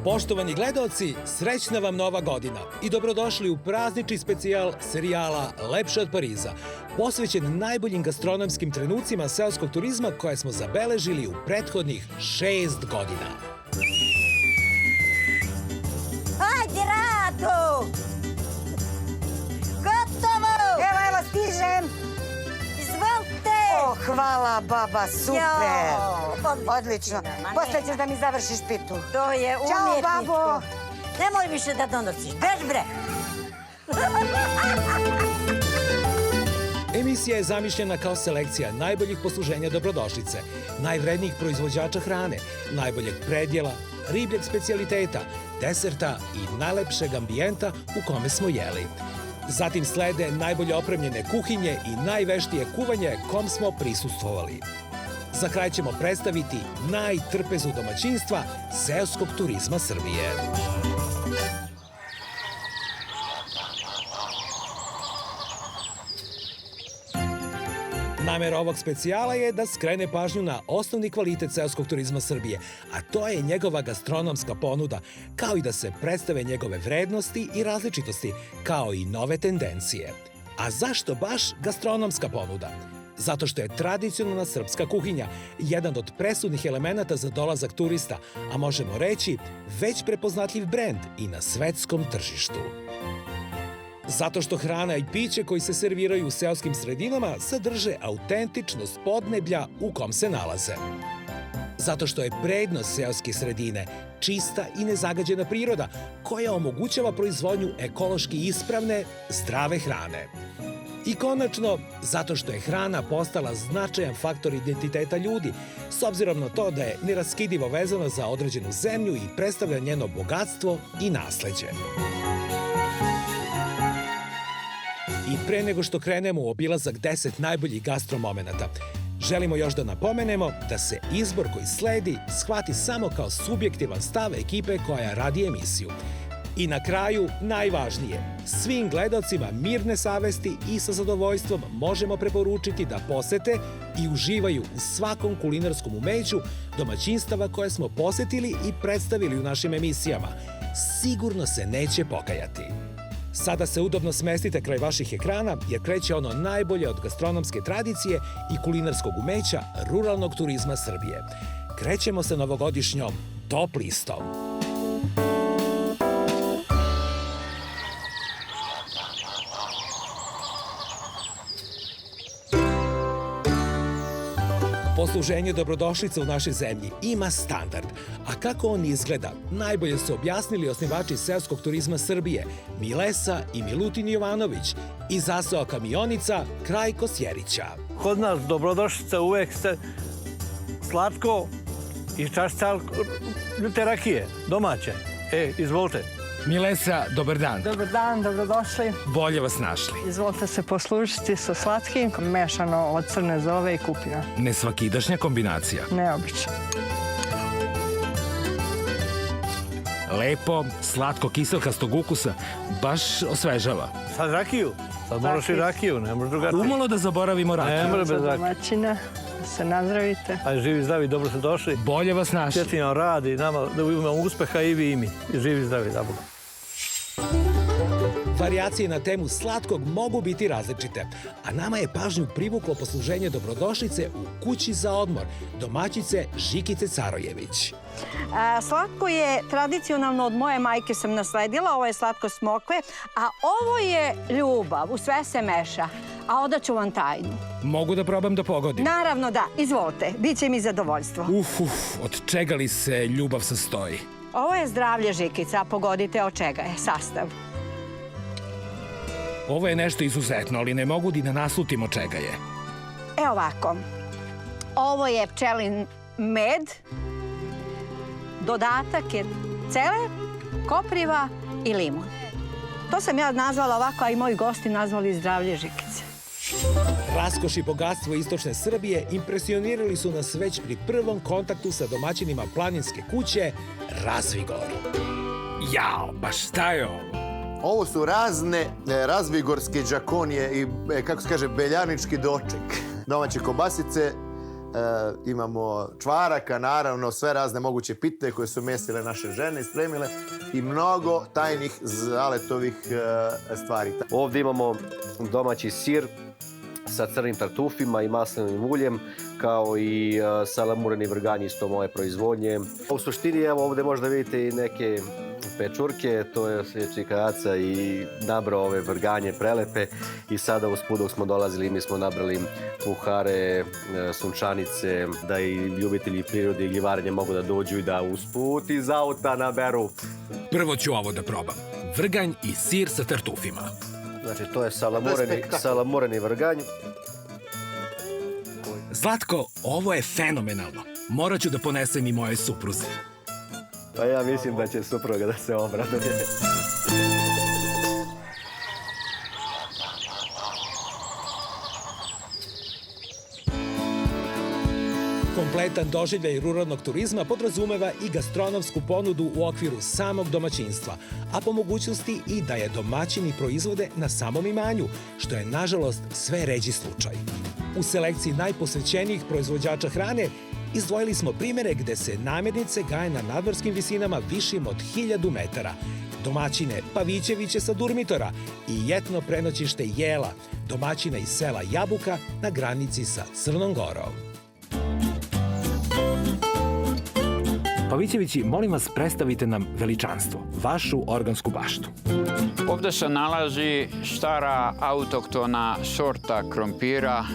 Poštovani gledaoci, srećna vam Nova godina i dobrodošli u praznični specijal serijala Lepše od Pariza, posvećen najboljim gastronomskim trenucima seoskog turizma koje smo zabeležili u prethodnih 6 godina. Hajde, Rado! Gotovo! Evo, stižem. Izvolite! O, hvala, baba, super. Odlično. Posle ćeš da mi završiš pitu. To je umjetničko. Ćao, babo. Nemoj više da donosiš. Bež, bre! Emisija je zamišljena kao selekcija najboljih posluženja dobrodošlice, najvrednijih proizvođača hrane, najboljeg predjela, ribljeg specijaliteta, deserta i najlepšeg ambijenta u kome smo jeli. Zatim slede najbolje opremljene kuhinje i najveštije kuvanje kom smo prisustvovali. Za kraj ćemo predstaviti najtrpezu domaćinstva seoskog turizma Srbije. Namera ovog specijala je da skrene pažnju na osnovni kvalitet seoskog turizma Srbije, a to je njegova gastronomska ponuda, kao i da se predstave njegove vrednosti i različitosti, kao i nove tendencije. A zašto baš gastronomska ponuda? Zato što je tradicionalna srpska kuhinja jedan od presudnih elemenata za dolazak turista, a možemo reći već prepoznatljiv brend i na svetskom tržištu. Zato što hrana i piće koji se serviraju u seoskim sredinama sadrže autentičnost podneblja u kom se nalaze. Zato što je prednost seoske sredine čista i nezagađena priroda koja omogućava proizvodnju ekološki ispravne, zdrave hrane. I konačno, zato što je hrana postala značajan faktor identiteta ljudi, s obzirom na to da je neraskidivo vezana za određenu zemlju i predstavlja njeno bogatstvo i nasleđe. I pre nego što krenemo u obilazak 10 najboljih gastromomenata, želimo još da napomenemo da se izbor koji sledi shvati samo kao subjektivan stav ekipe koja radi emisiju. I na kraju, najvažnije, svim gledaocima mirne savesti i sa zadovoljstvom možemo preporučiti da posete i uživaju u svakom kulinarskom umeću domaćinstava koje smo posetili i predstavili u našim emisijama. Sigurno se neće pokajati. Sada se udobno smestite kraj vaših ekrana jer kreće ono najbolje od gastronomske tradicije i kulinarskog umeća ruralnog turizma Srbije. Krećemo sa novogodišnjom top listom. Posluženje dobrodošlica u našoj zemlji ima standard, a kako on izgleda, najbolje su objasnili osnivači seoskog turizma Srbije Milesa i Milutin Jovanović i zasao kamionica Krajko Sjerića. Kod nas dobrodošlica uvek ste slatko i čašća ljute rakije, domaće. Izvolite. Milesa, dobar dan. Dobar dan, dobrodošli. Bolje vas našli. Izvolite se poslužiti sa slatkim, mešano od crne zove i kupina. Nesvakidašnja kombinacija. Neobično. Lepo, slatko, kiselkastog ukusa, baš osvežava. Sad rakiju. Sad moraš i rakiju, ne možeš drugačije. Umalo da zaboravimo Ne rakiju. može Za bez rakije. domaćina, da se nazdravite. Ajde, živi zdravi, dobro ste došli. Bolje vas našli. Četim vam radi, nama da imamo uspeha i vi i mi. I živi zdravi, da Boga. Varijacije na temu slatkog mogu biti različite, a nama je pažnju privuklo posluženje dobrodošlice u kući za odmor domaćice Žikice Carojević. Slatko je tradicionalno od moje majke sam nasledila, ovo je slatko smokve, a ovo je ljubav, u sve se meša. A odaću vam tajnu. Mogu da probam da pogodim? Naravno da, izvolite, bit će mi zadovoljstvo. Od čega li se ljubav sastoji? Ovo je zdravlje Žikica, a pogodite od čega je sastav. Ovo je nešto izuzetno, ali ne mogu ni da naslutim od čega je. Ovako, ovo je pčelin med, dodatak je cele, kopriva i limun. To sam ja nazvala ovako, a i moji gosti nazvali zdravlje Žikice. Raskoš i bogatstvo istočne Srbije impresionirali su nas već pri prvom kontaktu sa domaćinima planinske kuće Razvigor. Jao, pa šta je ovo? Ovo su razne razvigorske džakonije i, kako se kaže, beljarnički doček. Domaće kobasice, imamo čvaraka, naravno, sve razne moguće pite koje su mesile naše žene i spremile i mnogo tajnih zaletovih stvari. Ovdje imamo domaći sir sa crnim tartufima i maslinovim uljem, kao i salamureni vrganji isto moje proizvodnje. U suštini, evo, ovdje možda vidite i neke pečurke, to je čikajaca i nabrao ove vrganje prelepe i sada usput dok smo dolazili mi smo nabrali puhare, sunčanice, da i ljubitelji prirode i gljivarenja mogu da dođu i da usput iz auta naberu. Prvo ću ovo da probam. Vrganj i sir sa tartufima. Znači, to je salamureni vrganj. Zlatko, ovo je fenomenalno. Morat ću da ponesem i moje supruze. Pa ja mislim da će supruga da se obraduje. Kompletan doživljaj ruralnog turizma podrazumeva i gastronomsku ponudu u okviru samog domaćinstva, a po mogućnosti i da je domaćini proizvode na samom imanju, što je, nažalost, sve ređi slučaj. U selekciji najposvećenijih proizvođača hrane izdvojili smo primere gde se namirnice gaje na nadmorskim visinama višim od 1000 metara, domaćine Pavićeviće sa Durmitora i jetno prenoćište Jela, domaćina iz sela Jabuka na granici sa Crnom Gorom. Pavićevići, molim vas, predstavite nam veličanstvo, vašu organsku baštu. Ovdje se nalazi stara autoktona sorta krompira,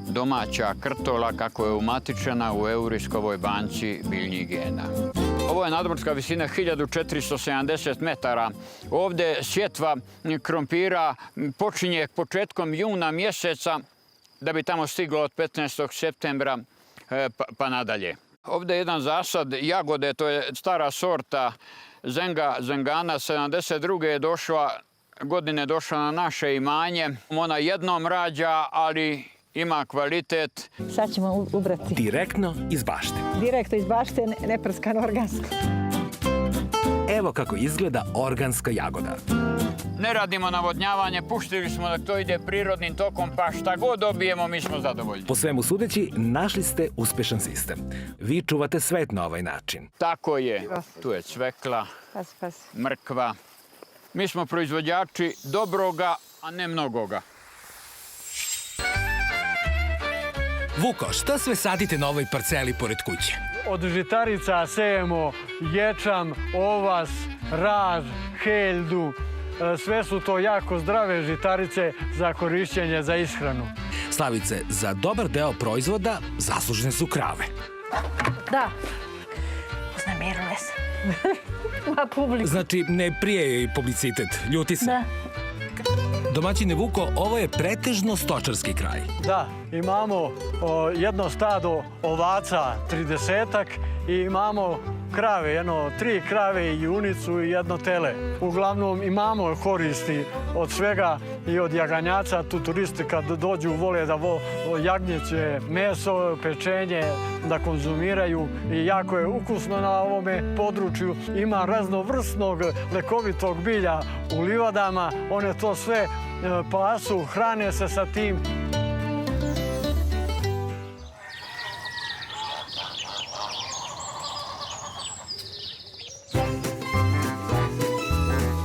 domaća krtola kako je umatičena u Euriskovoj banci biljnih gena. Ovo je nadmorska visina 1470 metara. Ovdje sjetva krompira počinje početkom juna mjeseca da bi tamo stiglo od 15. septembra pa nadalje. Ovdje je jedan zasad jagode, to je stara sorta Zengana, 72. je godine došla na naše imanje. Ona jednom rađa, ali ima kvalitet. Sad ćemo ubrati. Direktno iz bašte. Direktno iz bašte, neprskano organsko. Evo kako izgleda organska jagoda. Ne radimo navodnjavanje, puštili smo da to ide prirodnim tokom, pa šta god dobijemo, mi smo zadovoljni. Po svemu sudeći, našli ste uspešan sistem. Vi čuvate svet na ovaj način. Tako je. Tu je cvekla, mrkva. Mi smo proizvođači dobroga, a ne mnogoga. Vuko, šta sve sadite na ovoj parceli pored kuće? Od žitarica sejemo ječam, ovas, raž, heljdu. Sve su to jako zdrave žitarice za korišćenje za ishranu. Slavice, za dobar deo proizvoda zaslužne su krave. Da, uznemirile se. Ma publika. Znači, ne prije joj publicitet, ljuti se. Da. Domaćine Vuko, ovo je pretežno stočarski kraj. Da, imamo jedno stado ovaca, 30-ak, i imamo krave, 3 krave i junicu i jedno tele. Uglavnom imamo koristi od svega i od jaganjaca. Tu turisti kad dođu vole da jagnjeće meso, pečenje, da konzumiraju i jako je ukusno na ovome području. Ima raznovrsnog lekovitog bilja u livadama, one to sve pasu, hrane se sa tim.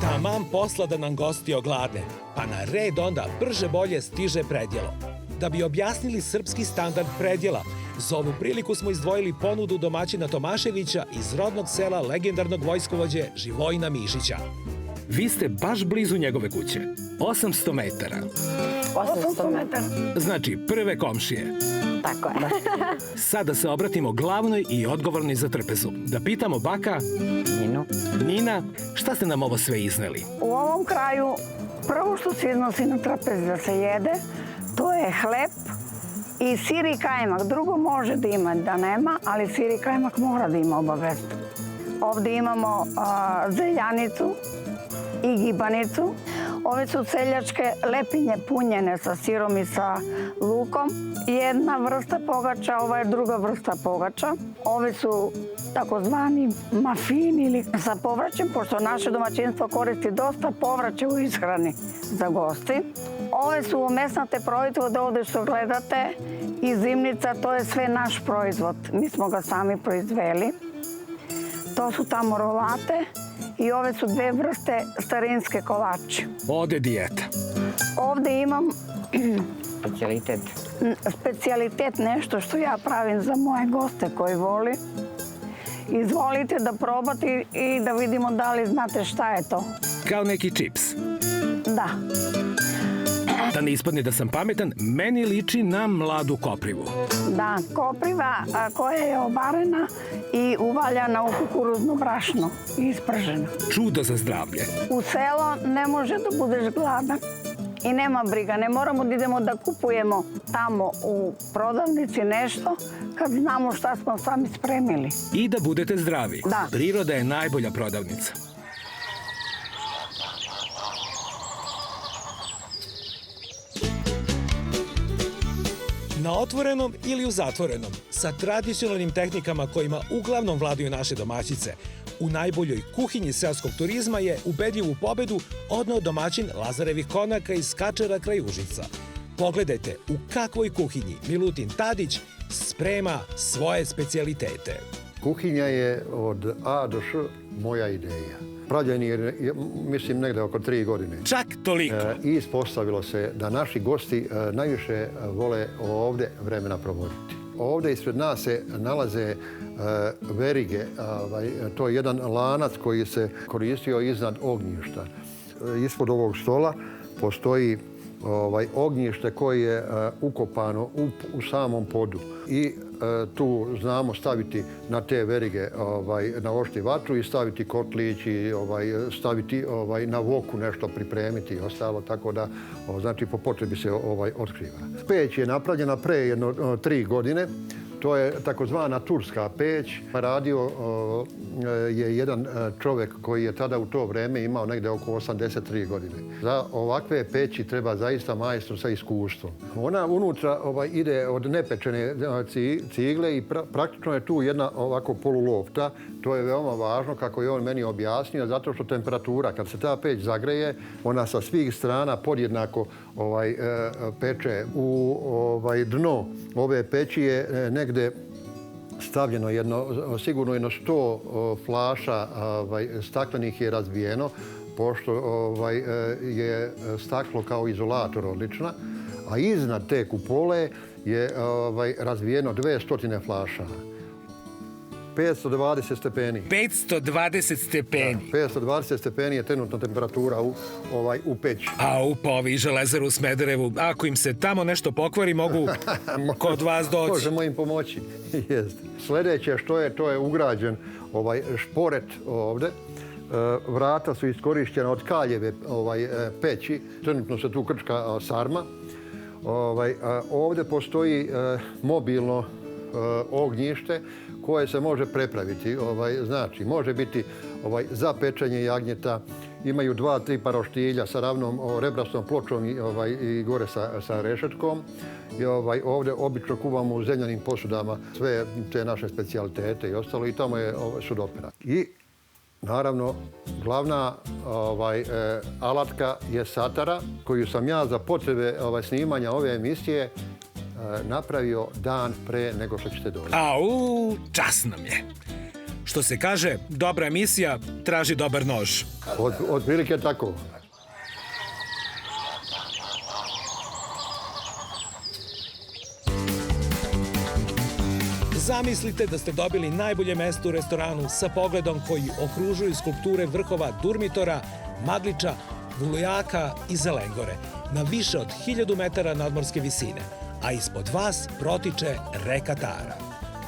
Taman posla da nam gosti ogladne, pa na red onda brže bolje stiže predjelo. Da bi objasnili srpski standard predjela, za ovu priliku smo izdvojili ponudu domaćina Tomaševića iz rodnog sela legendarnog vojskovođe Živojina Mišića. Vi ste baš blizu njegove kuće. 800 metara. 800 metara. Znači, prve komšije. Tako je. Sada se obratimo glavnoj i odgovornoj za trpezu. Da pitamo baka... Ninu. Nina, šta ste nam ovo sve izneli? U ovom kraju prvo što se iznosi na trapez da se jede, to je hleb i sir i kajmak. Drugo može da ima, da nema, ali sir i kajmak mora da ima obavezno. Ovdje imamo zeljanicu i gibanicu. Ove su seljačke lepinje punjene sa sirom i sa lukom. Jedna vrsta pogača, ova je druga vrsta pogača. Ove su takozvani mafini ili sa povraćem, pošto naše domaćinstvo koristi dosta povraća u ishrani za gosti. Ove su mesnate proizvode ovde što gledate i zimnica, to je sve naš proizvod. Mi smo ga sami proizveli. To su tamo rolate i ove su dve vrste starinske kolače. Ode dijeta. Ovde imam Specijalitet. specijalitet, nešto što ja pravim za moje goste koji voli. Izvolite da probate i da vidimo da li znate šta je to. Kao neki čips. Da. Da ne ispadne da sam pametan, meni liči na mladu koprivu. Da, kopriva koja je obarena i uvaljana u kukuruzno brašno i ispržena. Čudo za zdravlje. U selo ne može da budeš gladan i nema briga. Ne moramo da idemo da kupujemo tamo u prodavnici nešto kad znamo šta smo sami spremili. I da budete zdravi. Da. Priroda je najbolja prodavnica. Na otvorenom ili u zatvorenom, sa tradicionalnim tehnikama kojima uglavnom vladaju naše domaćice, u najboljoj kuhinji seoskog turizma je ubedljivu pobedu odneo domaćin Lazarevih konaka iz Kačera kraj Užica. Pogledajte u kakvoj kuhinji Milutin Tadić sprema svoje specijalitete. Kuhinja je od A do Š moja ideja. Pravljen je, mislim, negde oko 3 godine. Čak toliko. I ispostavilo se da naši gosti najviše vole ovde vremena provoditi. Ovde ispred nas se nalaze verige. To je jedan lanac koji se koristio iznad ognjišta. Ispod ovog stola postoji ognjište koje je ukopano u samom podu. I tu znamo staviti na te verige, naošti vatru i staviti kotlić i staviti na voku nešto pripremiti i ostalo, tako da znači po potrebi se otkriva. Peć je napravljena pre jedno 3 godine. To je takozvana turska peć. Radio je jedan čovjek koji je tada u to vreme imao negde oko 83 godine. Za ovakve peći treba zaista majstor sa iskustvom. Ona unutra ide od nepečene cigle i praktično je tu jedna ovako polulopta. To je veoma važno, kako je on meni objasnio, zato što temperatura, kad se ta peć zagreje, ona sa svih strana podjednako peče. U dno ove peći je negde stavljeno sigurno jedno 100 flaša staklenih je razbijeno, pošto je staklo kao izolator odlična, a iznad te kupole je razbijeno 200 flaša. 520 stepeni. 520 stepeni. Da, 520 stepeni je trenutna temperatura u peći. Pa ovi Železaru u Smederevu, ako im se tamo nešto pokvari, mogu kod vas doći. Možemo im pomoći. Sljedeće što je, to je ugrađen šporet ovde. Vrata su iskorišćena od kaljeve peći. Trenutno se tu krčka sarma. Ovde postoji mobilno ognjište koje se može prepraviti. Znači, može biti za pečenje jagnjeta. Imaju 2-3 paroštilja sa ravnom rebrastom pločom i gore sa rešetkom. I ovde obično kuvamo u zemljanim posudama sve te naše specijalitete i ostalo. I tamo je sudopera. I naravno, glavna alatka je satara koju sam ja za potrebe snimanja ove emisije napravio dan pre nego što ćete doći. Čas nam je. Što se kaže, dobra emisija traži dobar nož. Otprilike tako. Zamislite da ste dobili najbolje mesto u restoranu sa pogledom koji okružuju skulpture vrhova Durmitora, Magliča, Vulujaka i Zelengore na više od 1000 metara nadmorske visine, a ispod vas protiče reka Tara.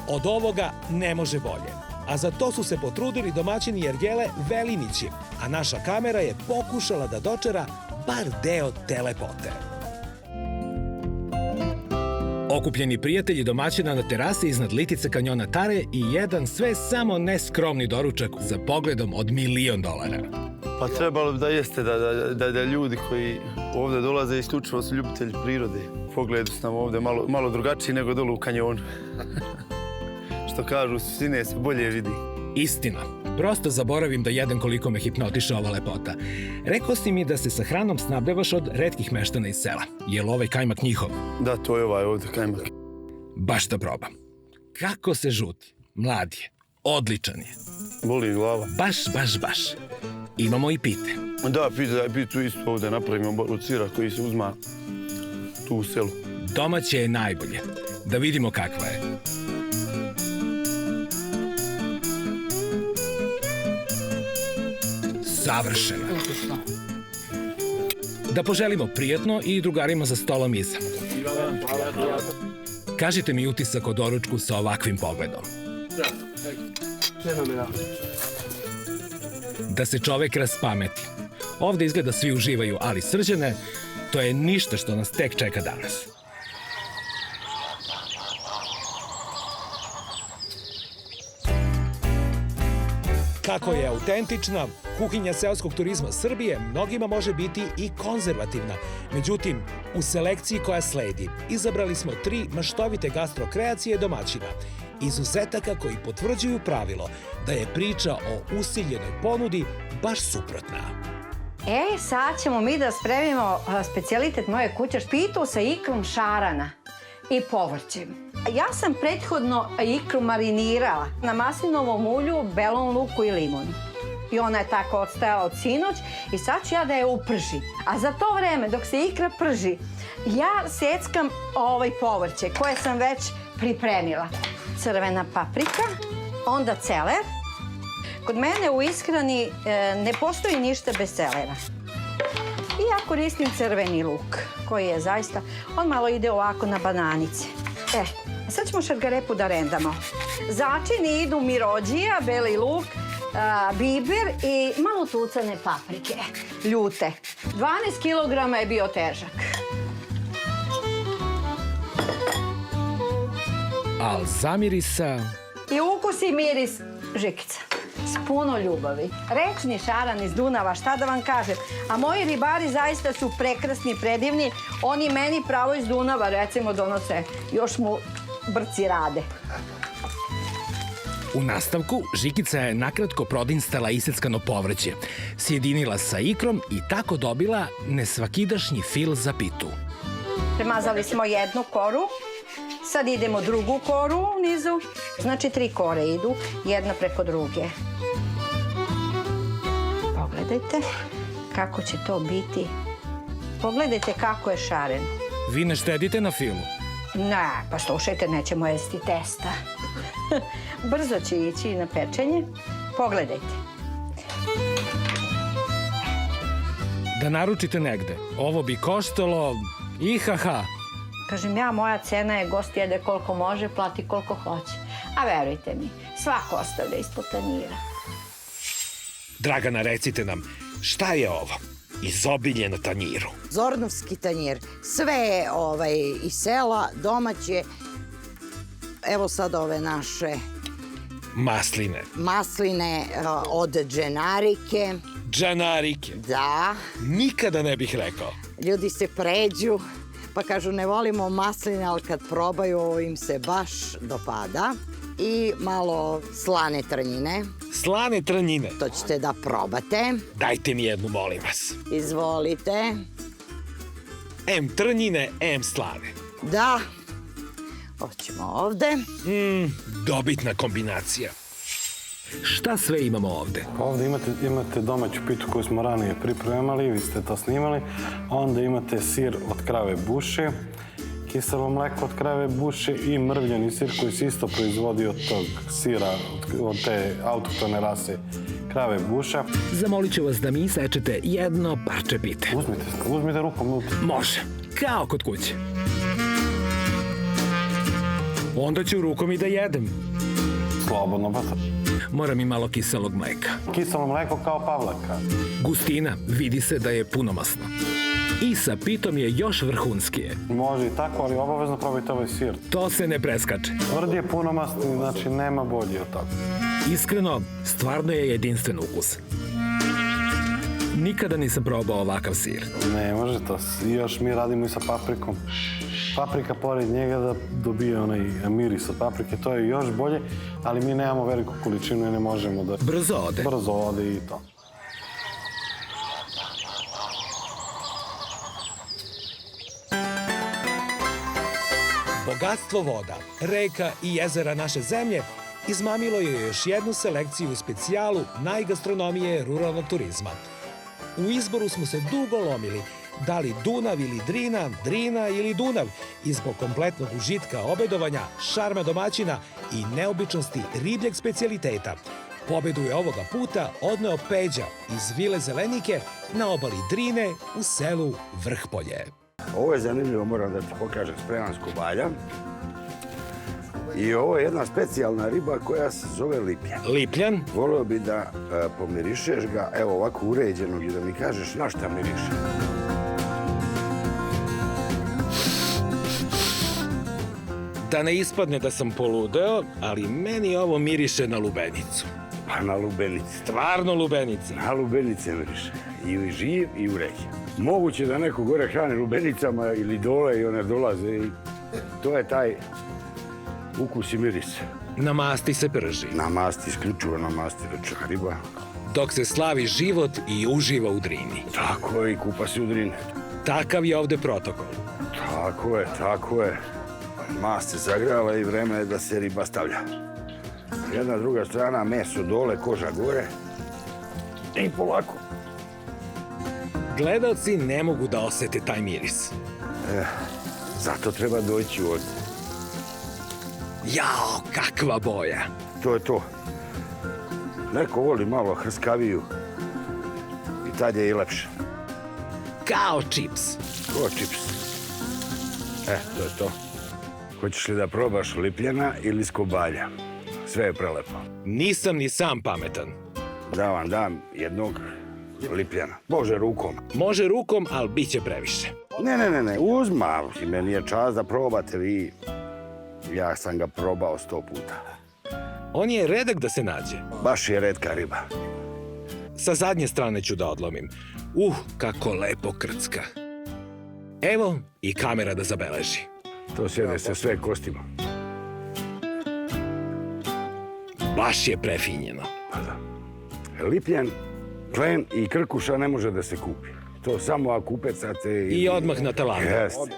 Od ovoga ne može bolje. A za to su se potrudili domaćini Ergele Velinići, a naša kamera je pokušala da dočera bar deo te lepote. Okupljeni prijatelji domaćina na terasi iznad litice kanjona Tare i jedan sve samo neskromni doručak za pogledom od $1.000.000. Pa trebalo bi da jeste da ljudi koji ovde dolaze isključivo su ljubitelji prirode. Pogledu su nam ovde malo drugačiji nego dole u kanjonu. Što kažu, sine se bolje vidi. Istina. Prosto zaboravim da jedem koliko me hipnotiše ova lepota. Rekao si mi da se sa hranom snabdevaš od retkih meštana iz sela. Je li ovaj kajmak njihov? Da, to je ovaj ovdje kajmak. Baš da probam. Kako se žuti. Mlad je. Odličan je. Boli glava. Baš. Imamo i pite. Da, pitu isto ovdje napravimo od sira koji se uzma tu u selu. Domaće je najbolje. Da vidimo kakva je. Savršeno. Da poželimo prijatno i drugarima za stolom iza. Kažite mi utisak o doručku sa ovakvim pogledom. Da se čovek raspameti. Ovde izgleda svi uživaju, ali Srđane, to je ništa što nas tek čeka danas. Kako je autentična, kuhinja seoskog turizma Srbije mnogima može biti i konzervativna. Međutim, u selekciji koja sledi izabrali smo 3 maštovite gastrokreacije domaćina. Izuzetaka koji potvrđuju pravilo da je priča o usiljenoj ponudi baš suprotna. Sad ćemo mi da spremimo specijalitet moje kuće, špitu sa ikrom šarana i povrćem. Ja sam prethodno ikru marinirala na maslinovom ulju, belom luku i limonu. I ona je tako odstajala od sinoć i sad ću ja da je upržim. A za to vreme, dok se ikra prži, ja seckam povrće koje sam već pripremila. Crvena paprika, onda celer. Kod mene u ishrani ne postoji ništa bez celera. I ja koristim crveni luk, koji je zaista, on malo ide ovako na bananice. Sad ćemo šargarepu da rendamo. Začini idu mirođija, beli luk, biber i malo tucane paprike, ljute. 12 kilograma je bio težak. Al zamirisa... I ukus i miris žikica. S puno ljubavi. Rečni šaran iz Dunava, šta da vam kažem. A moji ribari zaista su prekrasni, predivni. Oni meni pravo iz Dunava, recimo, donose. Još mu brci rade. U nastavku, Žikica je nakratko prodinstala iseckano povrće, sjedinila sa ikrom i tako dobila nesvakidašnji fil za pitu. Premazali smo jednu koru. Sad idemo drugu koru u nizu. Znači 3 kore idu, jedna preko druge. Pogledajte kako će to biti. Pogledajte kako je šareno. Vi ne štedite na filu? Ne, pa slušajte, nećemo jesti testa. Brzo će ići na pečenje. Pogledajte. Da naručite negde. Ovo bi koštalo ihaha. Kažem ja, moja cena je gost jede koliko može, plati koliko hoće. A verujte mi, svako ostavlja ispod tanjira. Dragana, recite nam, šta je ovo? Izobilje na tanjiru. Zornovski tanjir. Sve je iz sela, domaće. Evo sad ove naše... Masline. Masline od dženarike. Džanarike? Da. Nikada ne bih rekao. Ljudi se pređu, pa kažu ne volimo masline, ali kad probaju ovo im se baš dopada. I malo slane trnjine. Slane trnjine? To ćete da probate. Dajte mi jednu, molim vas. Izvolite. M trnjine, M slane. Da. Hoćemo ovde. Dobitna kombinacija. Šta sve imamo ovde? Ovde imate domaću pitu koju smo ranije pripremali, vi ste to snimali. Onda imate sir od krave buše, kiselo mleko od krave buše i mrvljeni sir koji se isto proizvodi od tog sira, od te autohtone rase krave buša. Zamolit ću vas da mi isečete jedno parče pite. Uzmite rukom unutra. Može, kao kod kuće. Onda ću rukom i da jedem. Slobodno, pa sad. Moram i malo kiselog mleka. Kiselo mleko kao pavlaka. Gustina, vidi se da je punomasno. I sa pitom je još vrhunskije. Može i tako, ali obavezno probajte ovaj sir. To se ne preskače. Tvrd je punomasni, znači nema bolje od toga. Iskreno, stvarno je jedinstven ukus. Nikada nisam probao ovakav sir. Ne može to. Još mi radimo i sa paprikom. paprika pored njega da dobije onaj miris od paprike. To je još bolje, ali mi nemamo veliku količinu i ne možemo da... Brzo ode. Brzo ode i to. Bogatstvo voda, reka i jezera naše zemlje izmamilo je još jednu selekciju u specijalu najgastronomije ruralnog turizma. U izboru smo se dugo lomili, da li Dunav ili Drina, Drina ili Dunav, i zbog kompletnog užitka obedovanja, šarma domaćina i neobičnosti ribljeg specijaliteta. Pobedu je ovoga puta odneo Peđa iz Vile Zelenike na obali Drine u selu Vrhpolje. Ovo je zanimljivo, moram da ti pokažem, spremam s kobalja. I ovo je jedna specijalna riba koja se zove lipljan. Lipljan? Volio bi da pomirišeš ga, evo ovako uređenog, i da mi kažeš na šta miriše. Da ne ispadne da sam poludeo, ali meni ovo miriše na lubenicu. Pa na lubenici. Stvarno lubenica. Na lubenice miriše. I živ i uređen. Moguće da neko gore hrane lubenicama ili dole i one dolaze i to je taj ukus i miris. Na masti se prži. Na masti, isključivo na masti ručna riba. Dok se slavi život i uživa u Drini. Tako je, i kupa se u Drini. Takav je ovde protokol. Tako je, tako je. Mast se zagrala i vreme je da se riba stavlja. Jedna druga strana, meso dole, koža gore. I polako. Gledaoci ne mogu da osete taj miris. Zato treba doći ovdje. Jao, kakva boja! To je to. Neko voli malo hrskaviju i tad je i lepše. Kao čips. Kao čips. To je to. Hoćeš li da probaš lipljana ili skobalja? Sve je prelepo. Nisam ni sam pametan. Da vam dam jednog lipljana. Može rukom. Može rukom, ali bit će previše. Ne, uzma. Meni je čast da probate vi. Ja sam ga probao 100 puta. On je redak da se nađe. Baš je retka riba. Sa zadnje strane ću da odlomim. Kako lepo krcka. Evo i kamera da zabeleži. To sjede se sve kostima. Baš je prefinjeno. Pa da. Lipljan, klen i krkuša ne može da se kupi. To samo ako upecate I odmah na talandu. Jeste.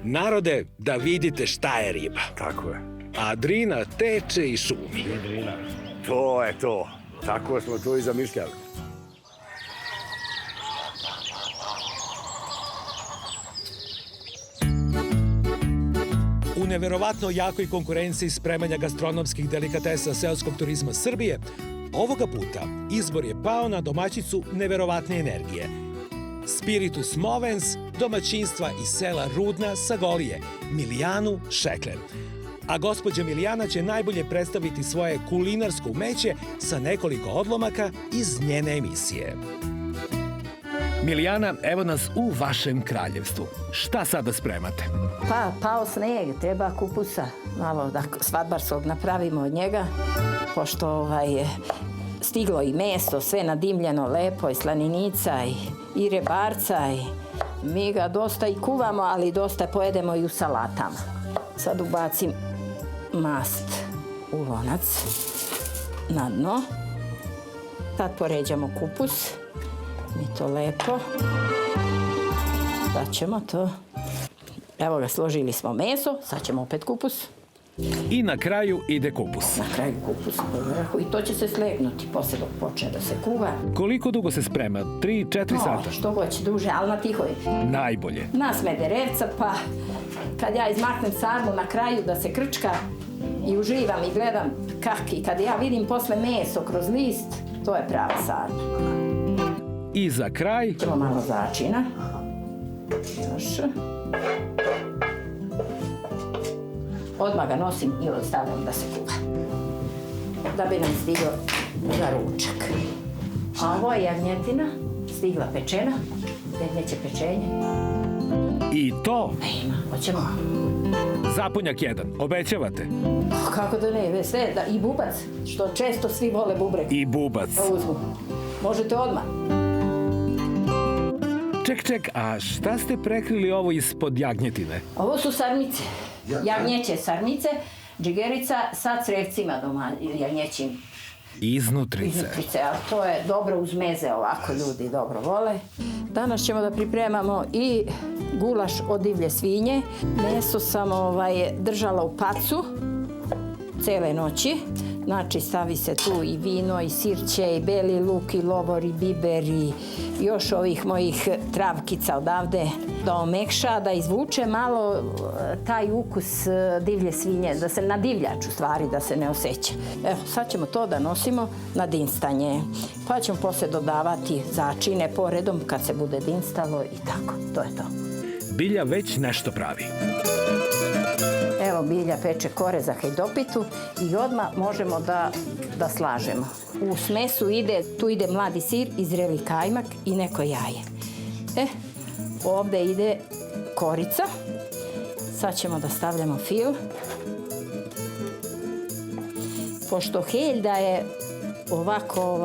Narode, da vidite šta je riba. Tako je. A Drina teče i šumi. To je to. Tako smo to i zamišljali. U neverovatno jakoj konkurenciji spremanja gastronomskih delikatesa seoskog turizma Srbije, ovoga puta izbor je pao na domaćicu neverovatne energije. Spiritus Movens, domaćinstva iz sela Rudna sa Golije, Milijanu Šekler. A gospođa Milijana će najbolje predstaviti svoje kulinarsko umeće sa nekoliko odlomaka iz njene emisije. Milijana, evo nas u vašem kraljevstvu. Šta sada spremate? Pa, pao sneg, treba kupusa. Malo da svadbarskog napravimo od njega, pošto stiglo i meso, sve nadimljeno lepo, i slaninica, i rebarca, i mi ga dosta i kuvamo, ali dosta pojedemo i u salatama. Sad ubacim mast u lonac na dno. Sad poređamo kupus. Mi to lepo. Sad ćemo to. Evo ga, složili smo meso, sad ćemo opet kupus. I na kraju ide kupus. Na kraju kupus u vrhu i to će se slegnuti posle dok počne da se kuva. Koliko dugo se sprema? 3-4 sata? Što hoće duže, ali na tihoj. Najbolje. Na smederevca, pa kad ja izmaknem sarmu na kraju da se krčka i uživam i gledam i kad ja vidim posle meso kroz list, to je prava sarma. I za kraj? Ćemo malo začina. Još. Odmah ga nosim i ostavljam da se kuva. Da bi nam stiglo za ručak. A ovo je jagnjetina, stigla pečena, jagnjeće pečenje. I to? Ima, hoćemo. Zapunjak 1, obećavate? Kako da ne, sve, i bubac, što često svi vole bubrek. I bubac. Da uzmu. Možete odmah. Ček, a šta ste prekrili ovo ispod jagnjetine? Ovo su sarmice, jagnjeće sarmice, džigerica sa crevcima jagnjećim. Iznutrice. A to je dobro uz meze, ovako ljudi dobro vole. Danas ćemo da pripremamo i gulaš od divlje svinje. Meso sam držala u pacu cele noći. Znači stavi se tu i vino, i sirće, i beli luk, i lovor, i biber, i još ovih mojih travkica odavde da omekša, da izvuče malo taj ukus divlje svinje, da se na divljač u stvari, da se ne osjeća. Evo, sad ćemo to da nosimo na dinstanje. Pa ćemo posle dodavati začine poredom kad se bude dinstalo i tako. To je to. Bilja već nešto pravi. Evo, Bilja peče kore za hajdopitu i odmah možemo da slažemo. U smesu tu ide mladi sir i zreli kajmak i neko jaje. Ovde ide korica. Sad ćemo da stavljamo fil. Pošto heljda je ovako,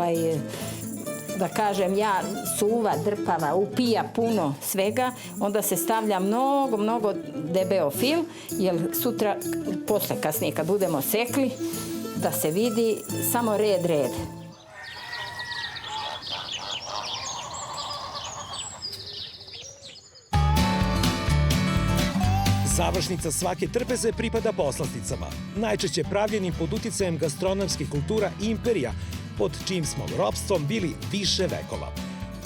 da kažem ja, suva, drpava, upija puno svega, onda se stavlja mnogo debeo fil, jer sutra, posle kasnije kad budemo sekli, da se vidi samo red. Završnica svake trpeze pripada poslasticama, najčešće pravljenim pod uticajem gastronomskih kultura i imperija, pod čijim smo ropstvom bili više vekova.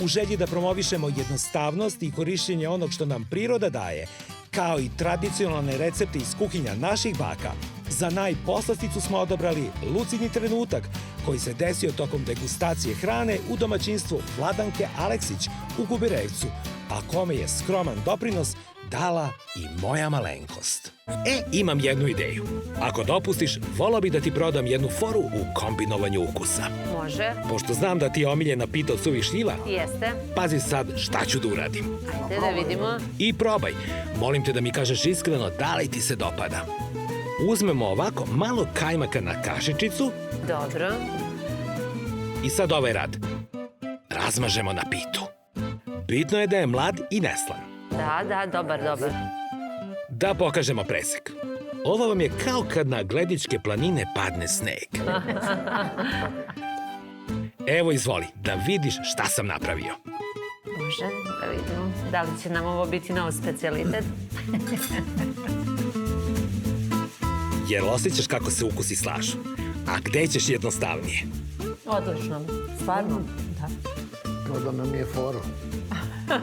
U želji da promovišemo jednostavnost i korišćenje onog što nam priroda daje, kao i tradicionalne recepte iz kuhinja naših baka, za najposlasticu smo odabrali lucidni trenutak koji se desio tokom degustacije hrane u domaćinstvu Vladanke Aleksić u Gubirevcu, a kome je skroman doprinos dala i moja malenkost. Imam jednu ideju. Ako dopustiš, volao bi da ti prodam jednu foru u kombinovanju ukusa. Može. Pošto znam da ti je omiljena pita od suvih šljiva, Jeste. pazi sad šta ću da uradim. Ajde da vidimo. I probaj. Molim te da mi kažeš iskreno da li ti se dopada. Uzmemo ovako malo kajmaka na kašičicu. Dobro. I sad ovaj rad. Razmažemo na pitu. Bitno je da je mlad i neslan. Da, dobar. Da pokažemo presek. Ovo vam je kao kad na Gledičke planine padne sneg. Evo izvoli, da vidiš šta sam napravio. Može, da vidimo. Da li će nam ovo biti nov specijalitet? Jer osjećaš kako se ukusi slažu. A gde ćeš jednostavnije? Odlično. Stvarno? Da. Prodao nam je foru.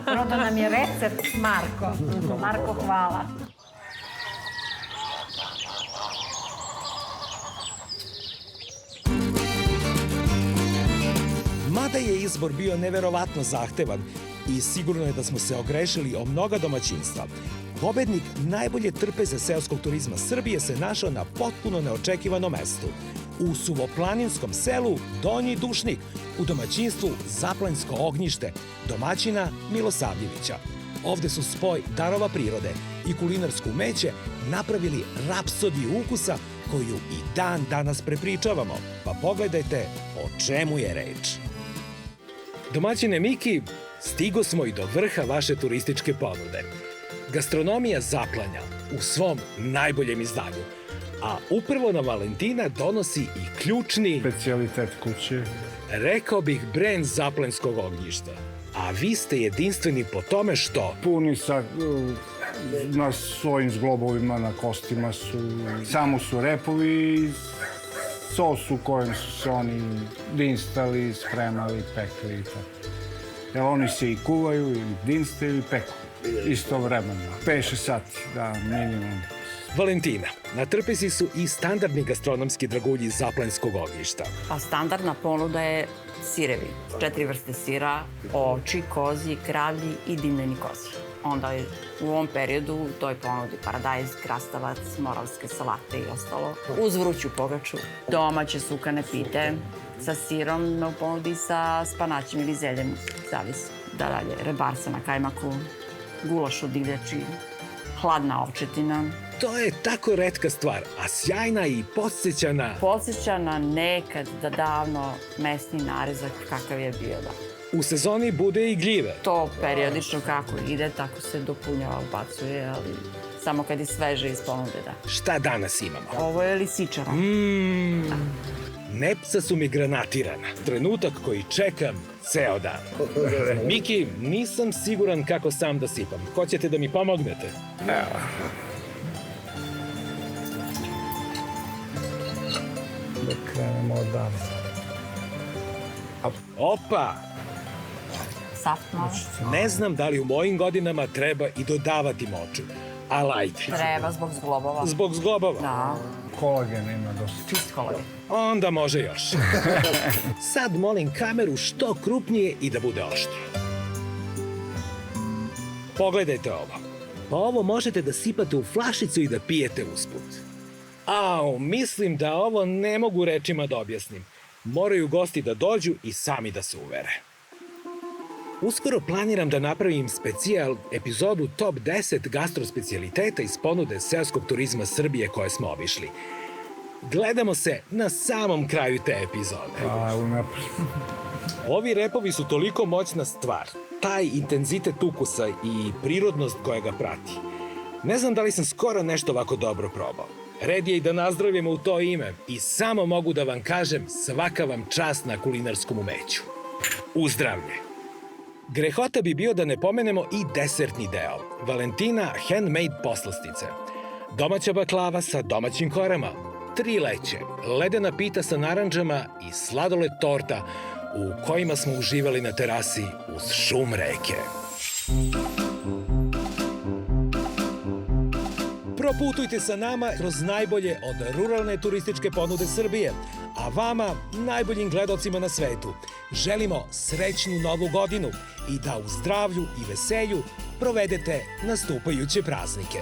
Prodao nam je recept Marko. Marko, hvala. Mada je izbor bio neverovatno zahtevan i sigurno je da smo se ogrešili o mnoga domaćinstva, pobednik najbolje trpeze seoskog turizma Srbije se našao na potpuno neočekivanom mestu. U suvoplaninskom selu Donji Dušnik, u domaćinstvu Zaplanjsko ognjište, domaćina Milosavljevića. Ovde su spoj darova prirode i kulinarsko umeće napravili rapsodiju ukusa koju i dan danas prepričavamo. Pa pogledajte o čemu je reč. Domaćine Miki, stigo smo i do vrha vaše turističke ponude. Gastronomija Zaplanja u svom najboljem izdanju. A upravo na Valentina donosi i ključni specijalitet kuće. Rekao bih brend Zaplanjskog ognjišta. A vi ste jedinstveni po tome što... Puni sa na svojim zglobovima, na kostima samo su repovi i sos u kojem su se oni dinstali, spremali, pekli i tako. Jer oni se i kuvaju, i dinstaju, i peku. Istovremeno. 5-6 sati, da, minimum. Valentina, na trpezi su i standardni gastronomski dragulji Zaplanjskog ognjišta. Pa standardna ponuda je sirevi. 4 vrste sira, oči, kozji, kravlji i dimljeni kozji. Onda je u ovom periodu u toj ponudi paradajz, krastavac, moravske salate i ostalo. Uz vruću pogaču. Domaće sukane pite sa sirom u ponudi sa spanaćem ili zeljem. Zavisi. Da dalje, rebarsa na kajmaku, gulaš od divljači, hladna ovčetina. To je tako retka stvar, a sjajna i podsjeća na... Podsjeća na nekad davno mesni narezak kakav je bio da. U sezoni bude i gljive. To periodično kako ide, tako se dopunjava, ubacuje, ali samo kad je sveže iz ponude, da. Šta danas imamo? Ovo je lisičara. Nepca su mi granatirana. Trenutak koji čekam ceo dan. Miki, nisam siguran kako sam da sipam. Hoćete da mi pomognete? Evo. Da krenemo odavde. Opa! Saft malo. Ne znam da li u mojim godinama treba i dodavati moču. Ali ajde. Treba zbog zglobova. Zbog zglobova? Da. Kolagen ima dosta. Čist kolagen. Onda može još. Sad molim kameru što krupnije i da bude oštro. Pogledajte ovo. Pa ovo možete da sipate u flašicu i da pijete usput. Au, mislim da ovo ne mogu rečima da objasnim. Moraju gosti da dođu i sami da se uvere. Uskoro planiram da napravim specijal epizodu Top 10 gastrospecialiteta iz ponude seoskog turizma Srbije koje smo obišli. Gledamo se na samom kraju te epizode. Ovi repovi su toliko moćna stvar. Taj intenzitet ukusa i prirodnost koja ga prati. Ne znam da li sam skoro nešto ovako dobro probao. Red je i da nazdravimo u to ime i samo mogu da vam kažem svaka vam čast na kulinarskom umeću. Uzdravlje! Grehota bi bio da ne pomenemo i desertni deo. Valentina handmade poslastice. Domaća baklava sa domaćim korama, 3 leće, ledena pita sa narandžama i sladoled torta u kojima smo uživali na terasi uz šum reke. Proputujte sa nama kroz najbolje od ruralne turističke ponude Srbije, a vama, najboljim gledocima na svetu, želimo srećnu novu godinu i da u zdravlju i veselju provedete nastupajuće praznike.